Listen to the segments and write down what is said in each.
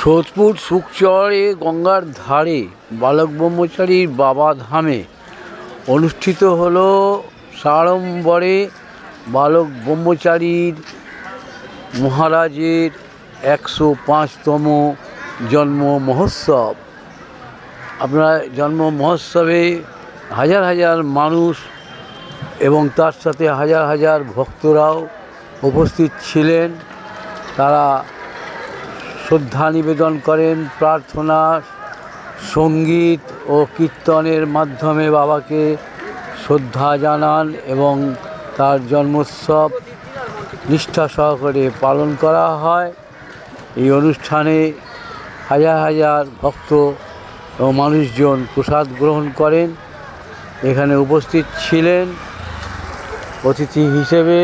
সোদপুর সুকচরে গঙ্গার ধারে বালক ব্রহ্মচারীর বাবা ধামে অনুষ্ঠিত হল সাড়ম্বরে বালক ব্রহ্মচারীর মহারাজের 105তম জন্ম মহোৎসব। আপনার জন্ম মহোৎসবে হাজার হাজার মানুষ এবং তার সাথে হাজার হাজার ভক্তরাও উপস্থিত ছিলেন। তারা শ্রদ্ধা নিবেদন করেন, প্রার্থনা, সঙ্গীত ও কীর্তনের মাধ্যমে বাবাকে শ্রদ্ধা জানান এবং তার জন্মোৎসব নিষ্ঠা সহকারে পালন করা হয়। এই অনুষ্ঠানে হাজার হাজার ভক্ত ও মানুষজন প্রসাদ গ্রহণ করেন। এখানে উপস্থিত ছিলেন অতিথি হিসেবে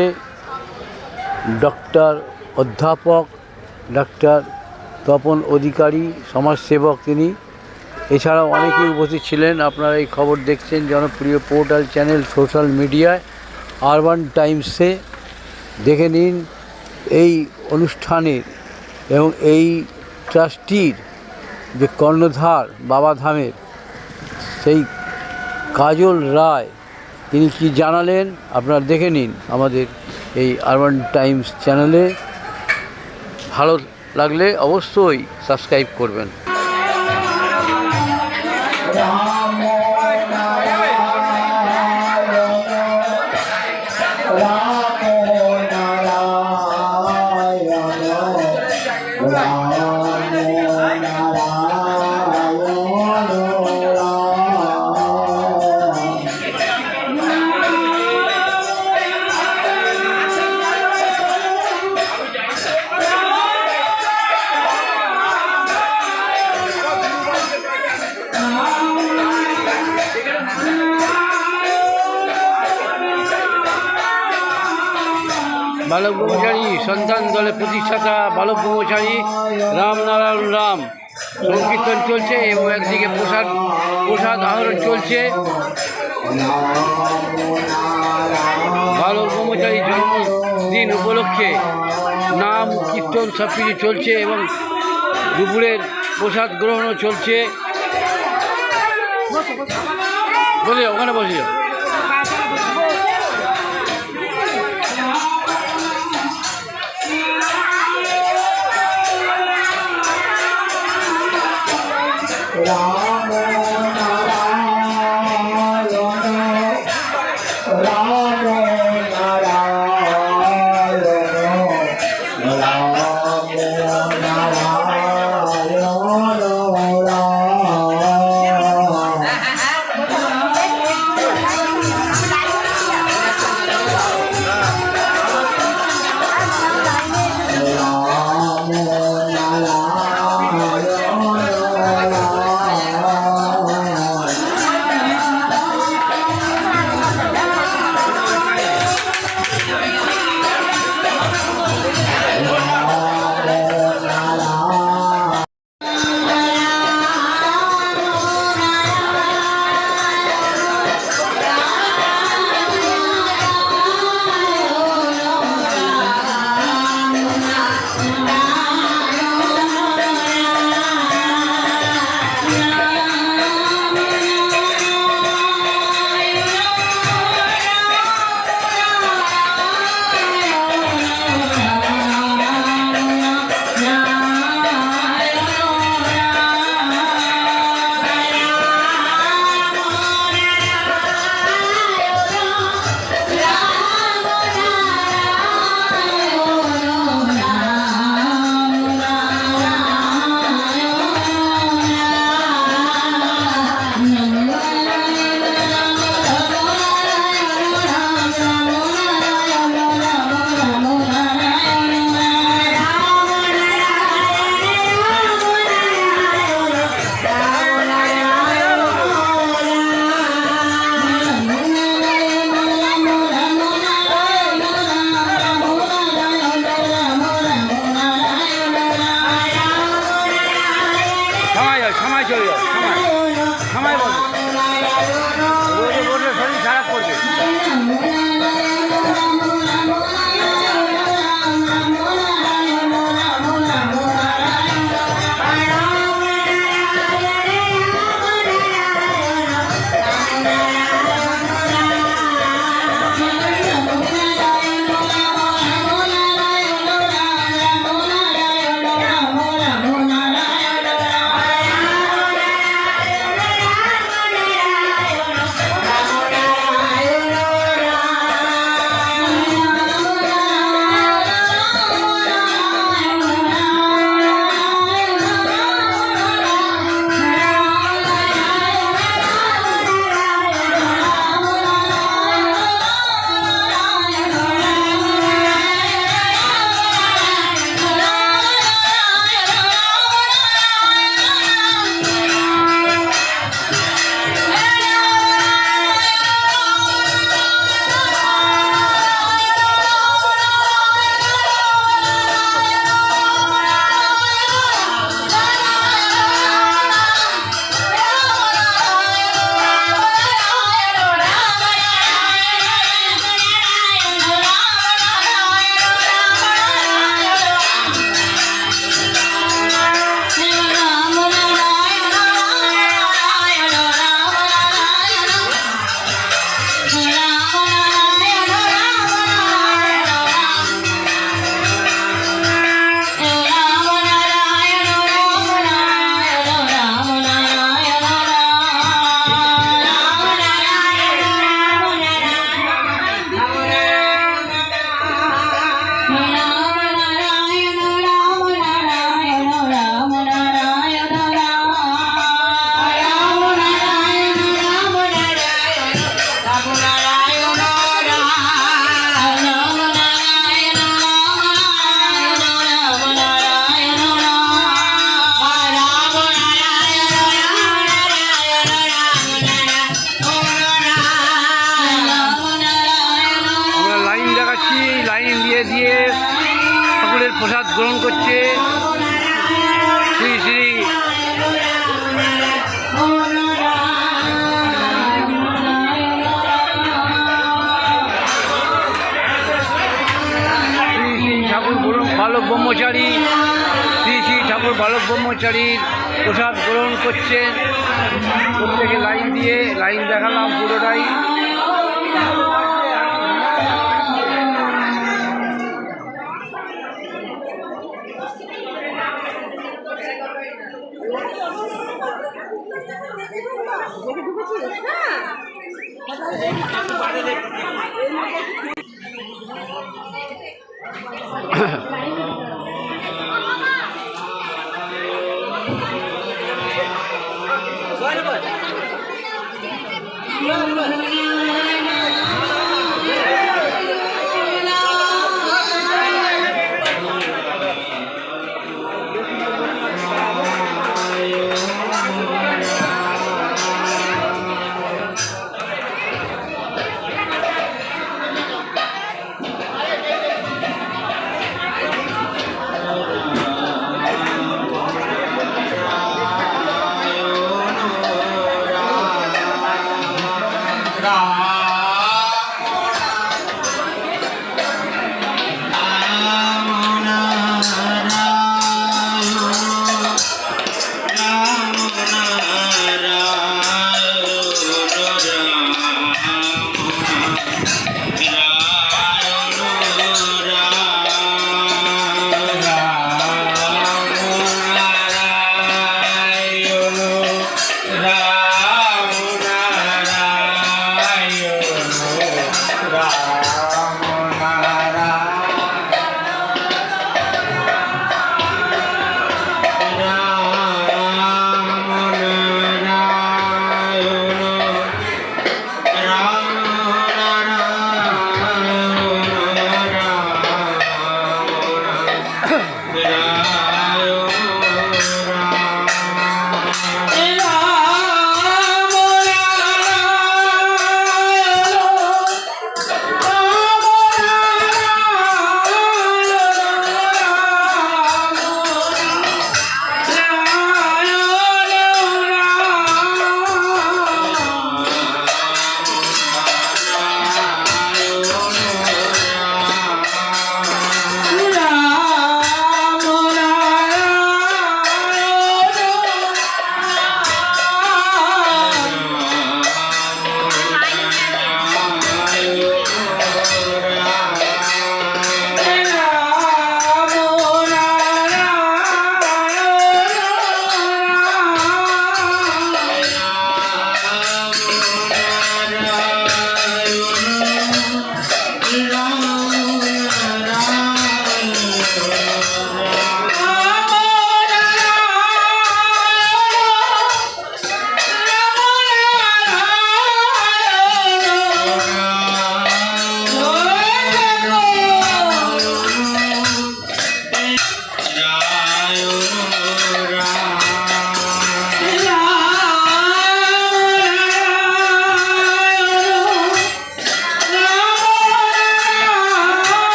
অধ্যাপক ডক্টর তপন অধিকারী, সমাজসেবক তিনি। এছাড়াও অনেকেই উপস্থিত ছিলেন। আপনারা এই খবর দেখছেন জনপ্রিয় পোর্টাল চ্যানেল সোশ্যাল মিডিয়ায় আরবান টাইমসে। দেখে নিন এই অনুষ্ঠানের এবং এই ট্রাস্টির যে কর্ণধার বাবা ধামের, সেই কাজল রায়, তিনি কি জানালেন আপনারা দেখে নিন আমাদের এই আরবান টাইমস চ্যানেলে। ভালো লাগলে অবশ্যই সাবস্ক্রাইব করবেন। বালক ব্রহ্মচারী সন্তান দলের প্রতিষ্ঠাতা বালক ব্রহ্মচারী রামনারায়ণ রাম সংকীর্তন চলছে এবং একদিকে প্রসাদ আহরণ চলছে। বালক ব্রহ্মচারীর জন্মদিন উপলক্ষে নাম কীর্তন সব কিছু চলছে এবং দুপুরের প্রসাদ গ্রহণও চলছে। বলে ওখানে বসে সময় চলে যাও, সময় বলো, রোজে বসে শরীর খারাপ করবে। গ্রহণ করছে শ্রী শ্রী ঠাকুর বালক ব্রহ্মচারী, শ্রী শ্রী ঠাকুর বালক ব্রহ্মচারীর প্রসাদ গ্রহণ করছেন। প্রত্যেকে লাইন দিয়ে লাইন দেখালাম পুরোটাই।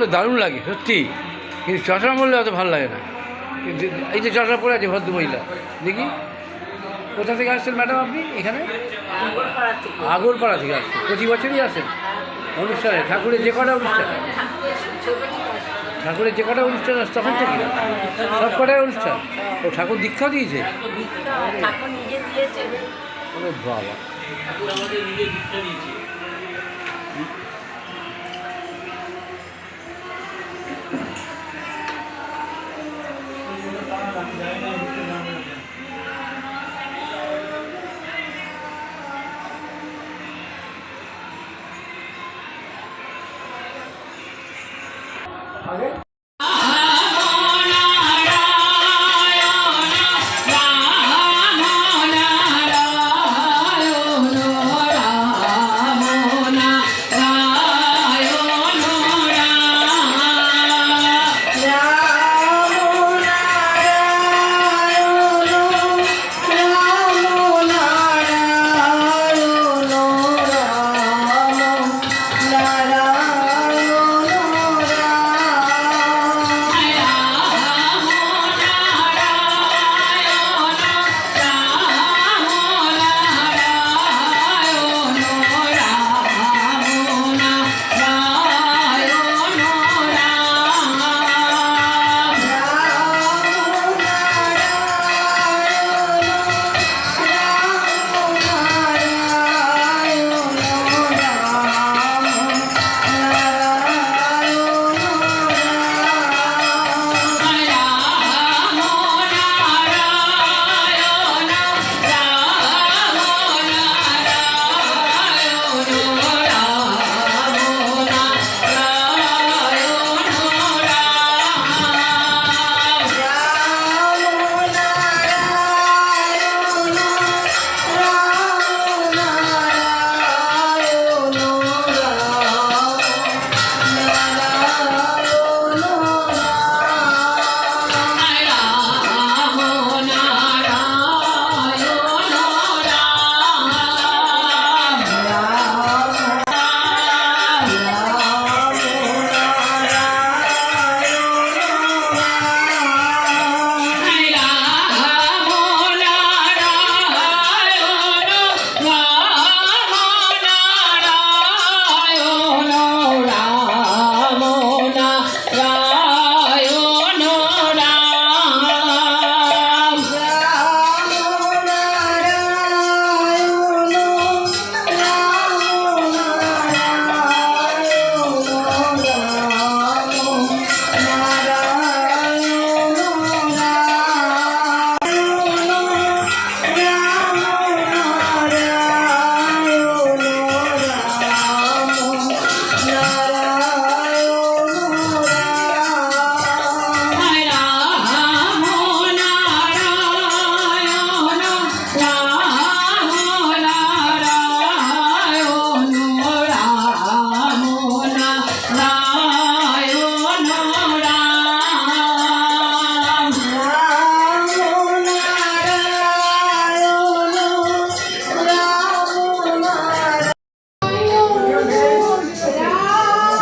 পরলে দারুণ লাগে সত্যি, কিন্তু চশমা পরলে অত ভালো লাগে না। কিন্তু এই যে চশমা পরে আছে ভদ্র মহিলা, দেখি কোথা থেকে আসছেন ম্যাডাম আপনি? এখানে আগরপাড়া থেকে আসছেন, প্রতি বছরই আসেন অনুষ্ঠানে? ঠাকুরের যে কটা অনুষ্ঠান, ঠাকুরের যে কটা অনুষ্ঠান আছে তখন থেকে সব কটাই অনুষ্ঠান? ও ঠাকুর দীক্ষা দিয়েছে? ওরে বাবা, আগে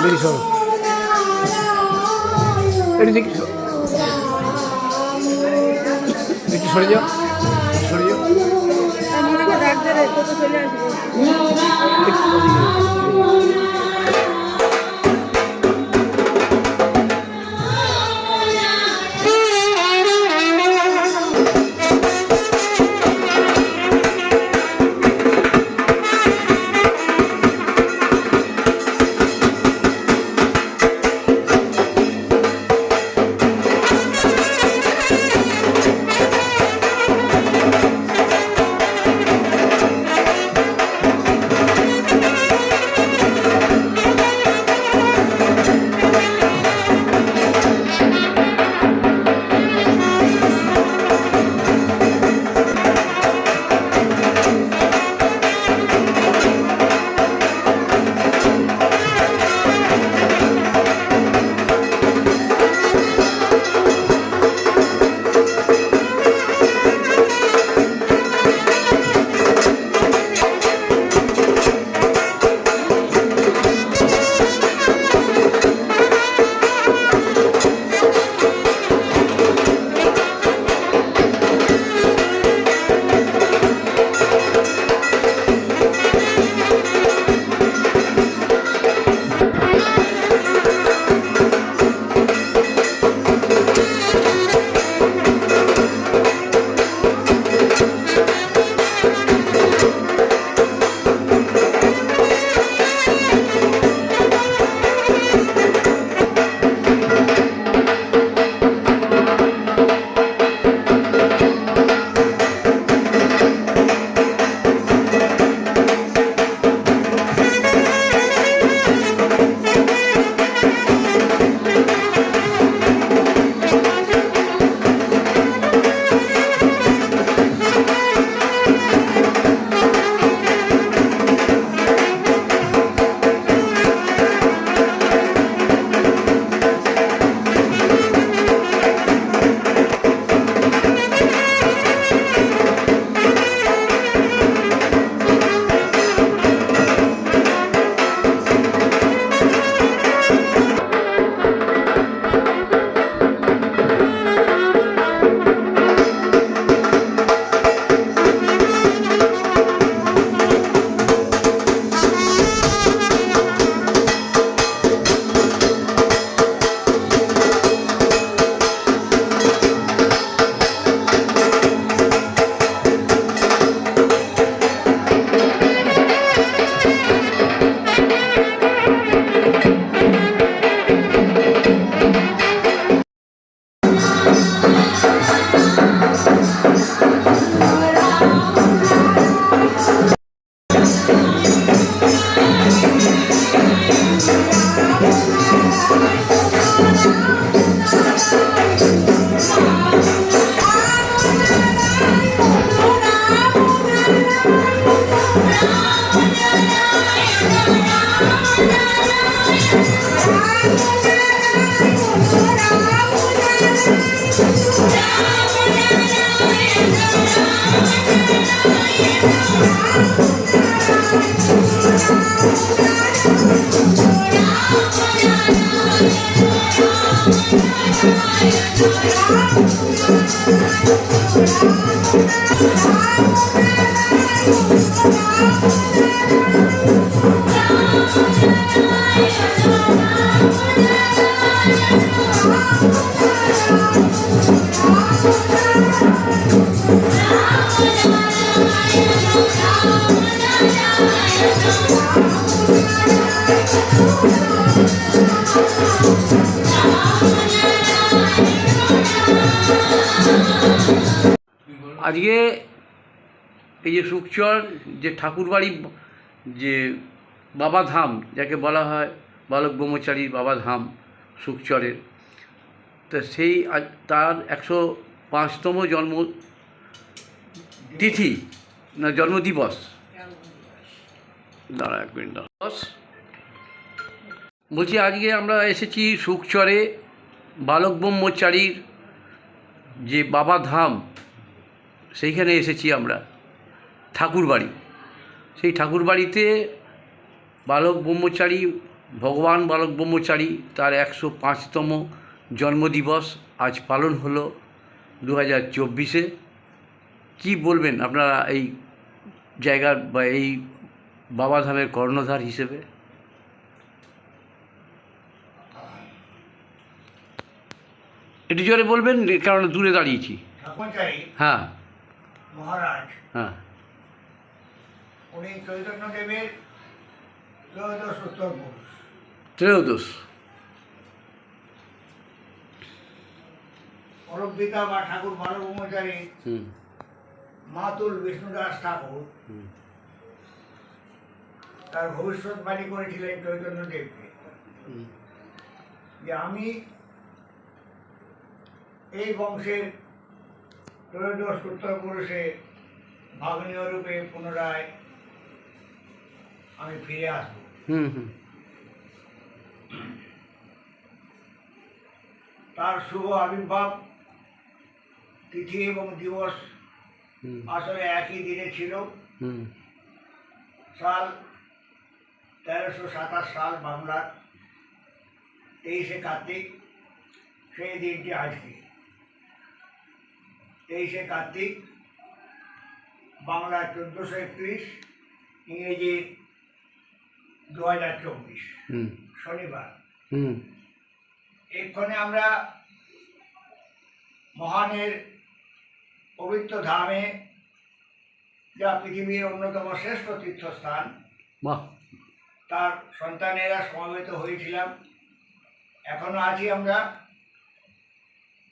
দেখি সর, এটি দেখি দেখি সরে যাও, সরে যাও। আজকে এই যে সুকচর যে ঠাকুরবাড়ি যে বাবাধাম যাকে বলা হয় বালক ব্রহ্মচারীর বাবাধাম সুকচরের, তো সেই তার 105তম জন্ম তিথি না জন্মদিবস, দাঁড়া এক মিনিট দিবস বলছি। আজকে আমরা এসেছি সুকচরে বালক ব্রহ্মচারীর যে বাবাধাম, সেইখানে এসেছি আমরা ঠাকুরবাড়ি। সেই ঠাকুরবাড়িতে বালক ব্রহ্মচারী ভগবান বালক ব্রহ্মচারী তার 105তম জন্মদিবস আজ পালন হলো 2024-এ। কী বলবেন আপনারা এই জায়গার বা এই বাবাধামের কর্ণধার হিসেবে? একটু জোরে বলবেন, কারণ দূরে দাঁড়িয়েছি। হ্যাঁ মহারাজ, হ্যাঁ, উনি চৈতন্যদেবের ত্রয়োদশ উত্তর পুরুষ। ত্রয়োদশ পরমপিতা বা ঠাকুর বালক ব্রহ্মচারী মাতুল বিষ্ণুদাস ঠাকুর তার ভবিষ্যৎবাণী করেছিলেন চৈতন্যদেবকে যে আমি এই বংশের ত্রয়োদশ উত্তর পুরুষে ভাগ্নীয় রূপে পুনরায় আমি ফিরে আসবো। তার শুভ আবির্ভাব তিথি এবং দিবস আসলে একই দিনে ছিল। সাল 1327 সাল বাংলার 23শে কার্তিক। সেই দিনটি আজকে 23শে কার্তিক, বাংলা 1431, ইংরেজি 2024 শনিবার। এক্ষণে আমরা মহানের পবিত্র ধামে, যা পৃথিবীর অন্যতম শ্রেষ্ঠ তীর্থস্থান, তার সন্তানেরা সমবেত হয়েছিলাম। এখনো আছি আমরা।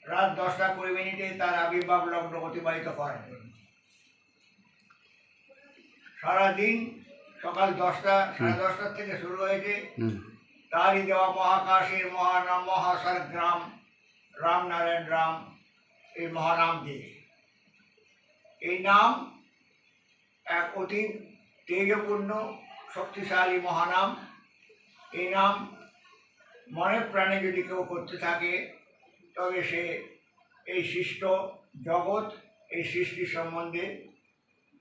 রাত 10:20 তার আবির্ভাব লগ্ন অতিবাহিত করার জন্য। সারাদিন সকাল 10টা, 10:30 থেকে শুরু হয়েছে। তারই দেওয়া মহাকাশের মহানাম মহাসার গ্রাম রামনারায়ণ রাম, এই মহানাম দিয়ে। এই নাম এক অতি তেজপূর্ণ শক্তিশালী মহানাম। এই নাম মনে প্রাণে যদি কেউ করতে থাকে, তবে সে এই সৃষ্ট জগৎ, এই সৃষ্টি সম্বন্ধে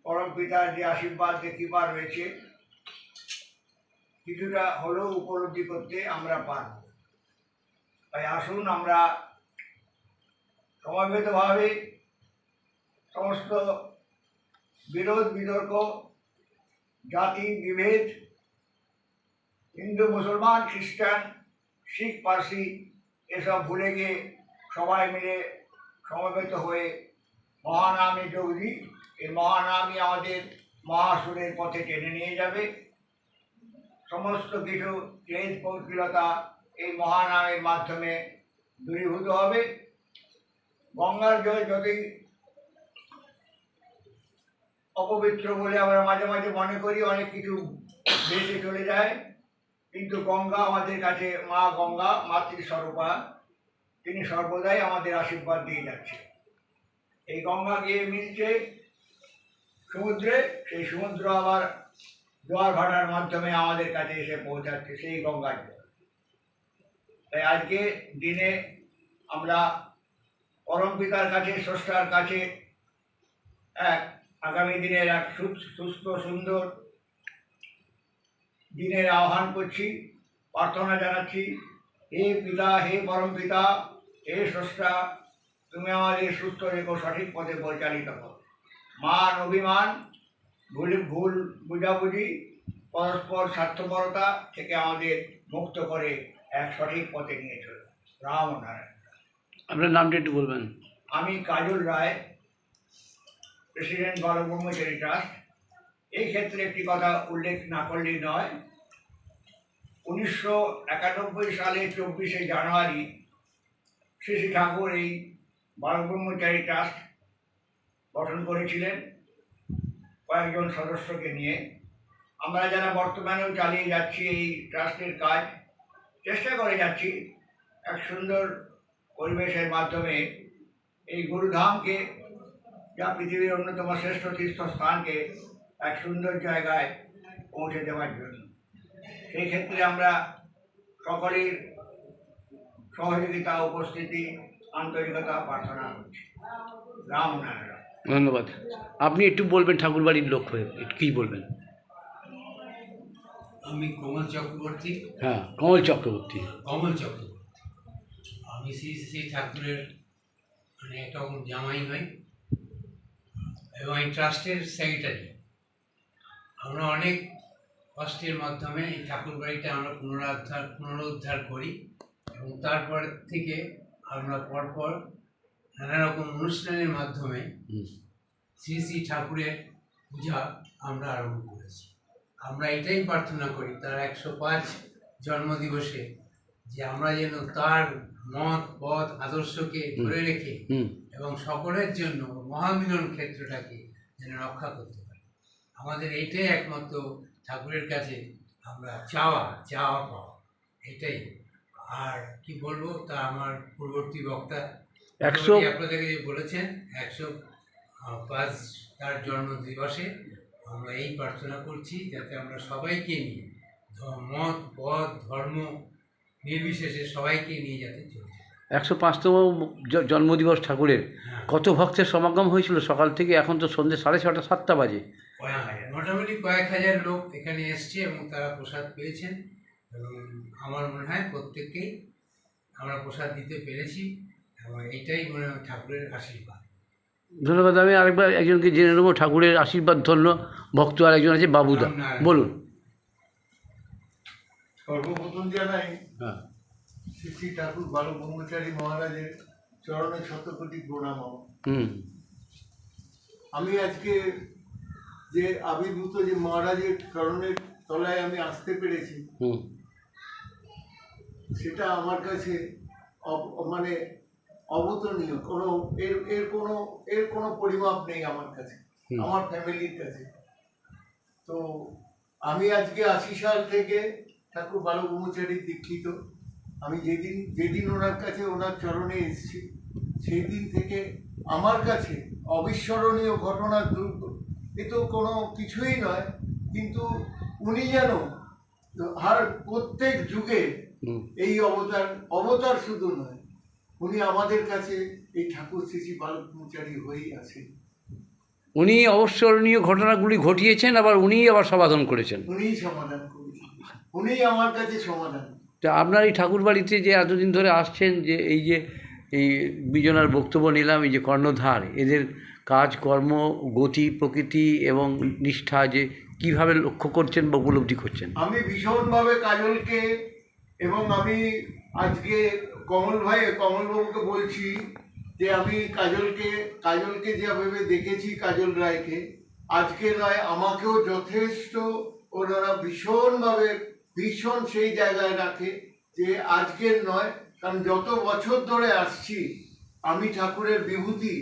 পরম পিতার যে আশীর্বাদ, যে কৃপা রয়েছে, কিছুটা হলেও উপলব্ধি করতে আমরা পারব। তাই আসুন আমরা সমবেতভাবে সমস্ত বিরোধ বিতর্ক, জাতি বিভেদ, হিন্দু মুসলমান খ্রিস্টান শিখ পার্সি এসব ভুলে গিয়ে সবাই মিলে সমবেত হয়ে মহানামে যোগ দিই। এই মহানামই আমাদের মহাসুরের পথে টেনে নিয়ে যাবে। সমস্ত কিছু ক্লেশ পঙ্কিলতা এই মহানামের মাধ্যমে দূরীভূত হবে। গঙ্গার জল যতই অপবিত্র বলে আমরা মাঝে মাঝে মনে করি, অনেক কিছু ভেসে চলে যায়, কিন্তু গঙ্গা আমাদের কাছে, মা গঙ্গা মাতৃস্বরূপা, তিনি সর্বদাই আমাদের আশীর্বাদ দিয়ে যাচ্ছে। এই গঙ্গা গিয়ে মিলছে সমুদ্রে, সেই সমুদ্র আবার জোয়ার ভাটার মাধ্যমে আমাদের কাছে এসে পৌঁছাচ্ছে সেই গঙ্গার জল। তাই আজকে দিনে আমরা পরম পিতার কাছে, স্রষ্টার কাছে আগামী দিনের এক সুস্থ সুন্দর দিনের আহ্বান করছি, প্রার্থনা জানাচ্ছি। হে পিতা, হে পরম পিতা, হে স্রষ্টা, তুমি আমাদের সুস্থ রেখো, সঠিক পথে পরিচালিত করো। মান অভিমান, ভুল বুঝাবুঝি, পরস্পর স্বার্থপরতা থেকে আমাদের মুক্ত করে এক সঠিক পথে নিয়ে চলো। রাম নারায়ণ। আপনার নামটা একটু বলবেন? আমি কাজল রায়, প্রেসিডেন্ট বালক ব্রহ্মচারী ট্রাস্ট। এই ক্ষেত্রে একটি কথা উল্লেখ না করলেই নয়। 1991 সালে 24শে জানুয়ারি শ্রী শ্রী ঠাকুর এই বালক ব্রহ্মচারী ট্রাস্ট গঠন করেছিলেন কয়েকজন সদস্যকে নিয়ে। আমরা যারা বর্তমানেও চালিয়ে যাচ্ছি এই ট্রাস্টের কাজ, চেষ্টা করে যাচ্ছি এক সুন্দর পরিবেশের মাধ্যমে এই গুরুধামকে, যা পৃথিবীর অন্যতম শ্রেষ্ঠ তীর্থস্থানকে এক সুন্দর জায়গায় পৌঁছে দেওয়ার জন্য। সেই ক্ষেত্রে আমরা সকলের সহযোগিতা, উপস্থিতি, আন্তরিকতা প্রার্থনা করছি। রাম নারায়ণ। ধন্যবাদ। আপনি একটু বলবেন ঠাকুরবাড়ির লোক হয়ে একটু কী বলবেন? আমি কমল চক্রবর্তী। হ্যাঁ, কমল চক্রবর্তী। আমি শ্রী ঠাকুরের মানে একটা রকম জামাই হই এবং এই ট্রাস্টের সেক্রেটারি। আমরা অনেক কষ্টের মাধ্যমে এই ঠাকুর বাড়িটা আমরা পুনরুদ্ধার করি এবং তারপর থেকে আমরা পরপর নানা রকম অনুষ্ঠানের মাধ্যমে শ্রী ঠাকুরের পূজা আমরা আরম্ভ করেছি। আমরা এটাই প্রার্থনা করি তার 105 জন্মদিবসে যে আমরা যেন তার মত পথ আদর্শকে ধরে রেখে এবং সকলের জন্য মহামিলন ক্ষেত্রটাকে যেন রক্ষা করতে পারি। আমাদের এইটাই একমাত্র ঠাকুরের কাছে আমরা চাওয়া পাওয়া, এটাই। আর কি বলবো, তা আমার পূর্ববর্তী বক্তা আপনাদেরকে যে বলেছেন 105 তার জন্মদিবসে আমরা এই প্রার্থনা করছি যাতে আমরা সবাইকে নিয়ে মত পথ ধর্ম নির্বিশেষে সবাইকে নিয়ে যাতে চলছে। 105তম জন্মদিবস ঠাকুরের কত ভক্তের সমাগম হয়েছিল সকাল থেকে? এখন তো সন্ধ্যে 6:30 7টা বাজে। মোটামুটি কয়েক হাজার লোক এখানে এসছে এবং তারা প্রসাদ পেয়েছেন এবং আমার মনে হয় প্রত্যেককেই আমরা প্রসাদ দিতে পেরেছি এবং এইটাই মনে হয় ঠাকুরের আশীর্বাদ। ধন্যবাদ। আমি আরেকবার একজনকে জেনে নেবো ঠাকুরের আশীর্বাদ ধন্য ভক্ত আর একজন আছে বাবুদা, বলুন। সর্বপ্রথম জানাই শ্রী শ্রী ঠাকুর বালক ব্রহ্মচারী মহারাজের চরণে শতকোটি প্রণাম। আমি আজকে যে আবির্ভূত যে মহারাজের চরণের তলায় আমি আসতে পেরেছি, সেটা আমার কাছে মানে অবতরণীয়। কোনো এর কোনো পরিমাপ নেই আমার কাছে, আমার ফ্যামিলির কাছে। তো আমি আজকে 80 সাল থেকে ঠাকুর বালক ব্রহ্মচারীর দীক্ষিত। আমি যেদিন ওনার কাছে ওনার চরণে এসেছি সেই দিন থেকে আমার কাছে অবিস্মরণীয় ঘটনা। এ তো কোনো কিছুই নয়, কিন্তু উনি যেন প্রত্যেক যুগে এই অবতার শুধু নয়, উনি আমাদের কাছে এই ঠাকুর শ্রী শ্রী বালক ব্রহ্মচারী হয়েই আছেন। উনি অবিস্মরণীয় ঘটনাগুলি ঘটিয়েছেন, আবার উনিই আবার সমাধান করেছেন। উনিই সমাধান করেছেন, উনিই আমার কাছে সমাধান। তা আপনার এই ঠাকুর বাড়িতে যে এতদিন ধরে আসছেন, যে এই বিজনার বক্তব্য নিলাম, এই যে কর্ণধার, এদের কাজকর্ম, গতি, প্রকৃতি এবং নিষ্ঠা যে কীভাবে লক্ষ্য করছেন বা উপলব্ধি করছেন? আমি ভীষণভাবে কাজলকে, এবং আমি আজকে কমলবাবুকে বলছি যে আমি কাজলকে যেভাবে দেখেছি, কাজল রায়কে, আজকে নয় আমাকেও যথেষ্ট ওনারা ভীষণ সেই জায়গায় রাখে যে আজকের নয়, কারণ যত বছর ধরে আসছি আমি ঠাকুরের বিভূতি,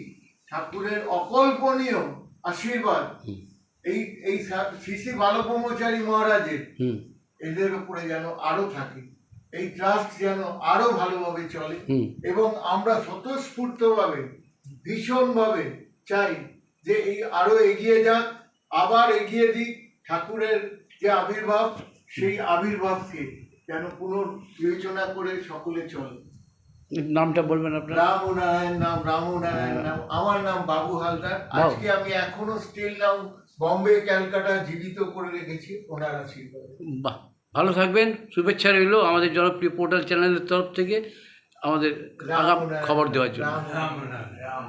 ঠাকুরের অকল্পনীয় আশীর্বাদ এই শ্রী শ্রী বালক ব্রহ্মচারী মহারাজের এদের উপরে যেন আরো থাকে, এই ট্রাস্ট যেন আরো ভালোভাবে চলে এবং আমরা স্বতঃস্ফূর্তভাবে ভীষণভাবে চাই যে এই আরো এগিয়ে যাক, আবার এগিয়ে দিক। ঠাকুরের যে আবির্ভাব, সেই আবির্ভাবকে যেন পুনর্বিবেচনা করে সকলে চলে। নামটা বলবেন আপনার? রামনারায়ণ নাম। আমার নাম বাবু হালদার। আজকে আমি এখনো স্টিল নাও বম্বে, ক্যালকাটা জীবিত করে রেখেছি ওনার আশীর্বাদে। বাহ, ভালো থাকবেন। শুভেচ্ছা রইল আমাদের জনপ্রিয় পোর্টাল চ্যানেলের তরফ থেকে আমাদের আগাম খবর দেওয়ার জন্য। রাম।